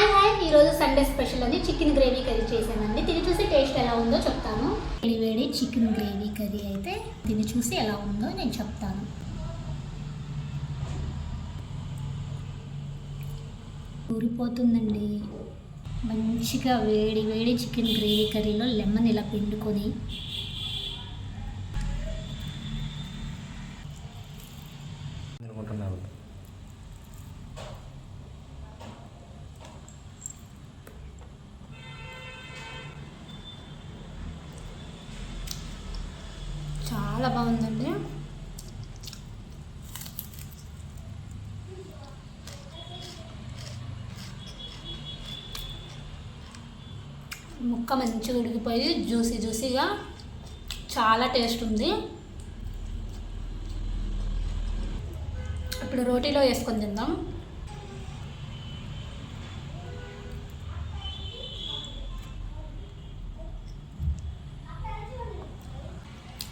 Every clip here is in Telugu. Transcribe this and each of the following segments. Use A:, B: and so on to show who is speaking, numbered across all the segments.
A: హాయ్ ఈరోజు సండే స్పెషల్ అని చికెన్ గ్రేవీ కర్రీ చేశానండి. తిని చూసి టేస్ట్ ఎలా ఉందో చెప్తాను. వేడి చికెన్ గ్రేవీ కర్రీ అయితే తిని చూసి ఎలా ఉందో నేను చెప్తాను. ఊరిపోతుందండి. మంచిగా వేడి చికెన్ గ్రేవీ కర్రీలో లెమన్ ఇలా పిండుకొని చాలా బాగుందండి. ముక్క మంచిగా ఉడికిపోయి జ్యూసీగా చాలా టేస్ట్ ఉంది. ఇప్పుడు రోటీలో వేసుకొని తిందాం.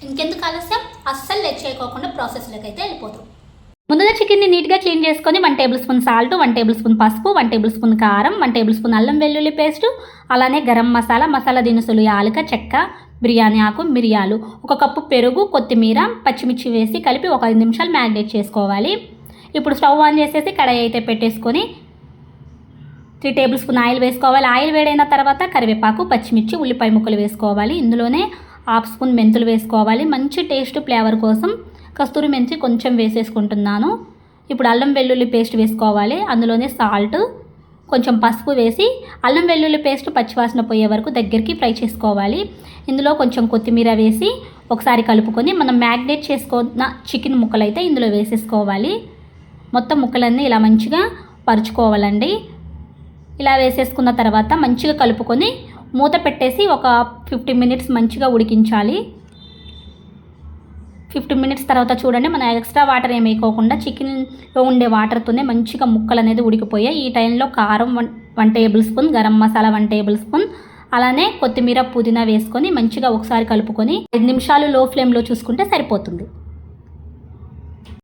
A: ఇంకెందుకు ఆలస్యం, అస్సలు లేట్ చేయకోకుండా ప్రాసెస్లోకి అయితే వెళ్ళిపోతాం. ముందుగా చికెన్ని నీట్గా క్లీన్ చేసుకొని 1 table spoon salt, 1 table spoon పసుపు, 1 టేబుల్ స్పూన్ కారం, 1 టేబుల్ స్పూన్ అల్లం వెల్లుల్లి పేస్టు, అలానే గరం మసాలా దినుసులు, యాలక, చెక్క, బిర్యానీ ఆకు, మిరియాలు, 1 కప్పు పెరుగు, కొత్తిమీర, పచ్చిమిర్చి వేసి కలిపి ఒక 5 నిమిషాలు మ్యారినేట్ చేసుకోవాలి. ఇప్పుడు స్టవ్ ఆన్ చేసేసి కడాయి అయితే పెట్టేసుకొని 3 టేబుల్ స్పూన్ ఆయిల్ వేసుకోవాలి. ఆయిల్ వేడైన తర్వాత కరివేపాకు, పచ్చిమిర్చి, ఉల్లిపాయ ముక్కలు వేసుకోవాలి. ఇందులోనే 1/2 స్పూన్ మెంతులు వేసుకోవాలి. మంచి టేస్ట్ ఫ్లేవర్ కోసం కస్తూరి మెంతి కొంచెం వేసేసుకుంటున్నాను. ఇప్పుడు అల్లం వెల్లుల్లి పేస్ట్ వేసుకోవాలి. అందులోనే సాల్ట్, కొంచెం పసుపు వేసి అల్లం వెల్లుల్లి పేస్ట్ పచ్చివాసన పోయే వరకు దగ్గరికి ఫ్రై చేసుకోవాలి. ఇందులో కొంచెం కొత్తిమీర వేసి ఒకసారి కలుపుకొని మనం మ్యాగ్నేట్ చేసుకున్న చికెన్ ముక్కలు అయితే ఇందులో వేసేసుకోవాలి. మొత్తం ముక్కలన్నీ ఇలా మంచిగా పరుచుకోవాలండి. ఇలా వేసేసుకున్న తర్వాత మంచిగా కలుపుకొని మూత పెట్టేసి ఒక 15 మినిట్స్ మంచిగా ఉడికించాలి. 15 మినిట్స్ తర్వాత చూడండి, మన ఎక్స్ట్రా వాటర్ ఏమి వేయకోకుండా చికెన్లో ఉండే వాటర్తోనే మంచిగా ముక్కలు అనేది ఉడికిపోయాయి. ఈ టైంలో కారం 1 table spoon, garam masala 1 table spoon, అలానే కొత్తిమీర పుదీనా వేసుకొని మంచిగా ఒకసారి కలుపుకొని 5 నిమిషాలు లో ఫ్లేమ్లో చూసుకుంటే సరిపోతుంది.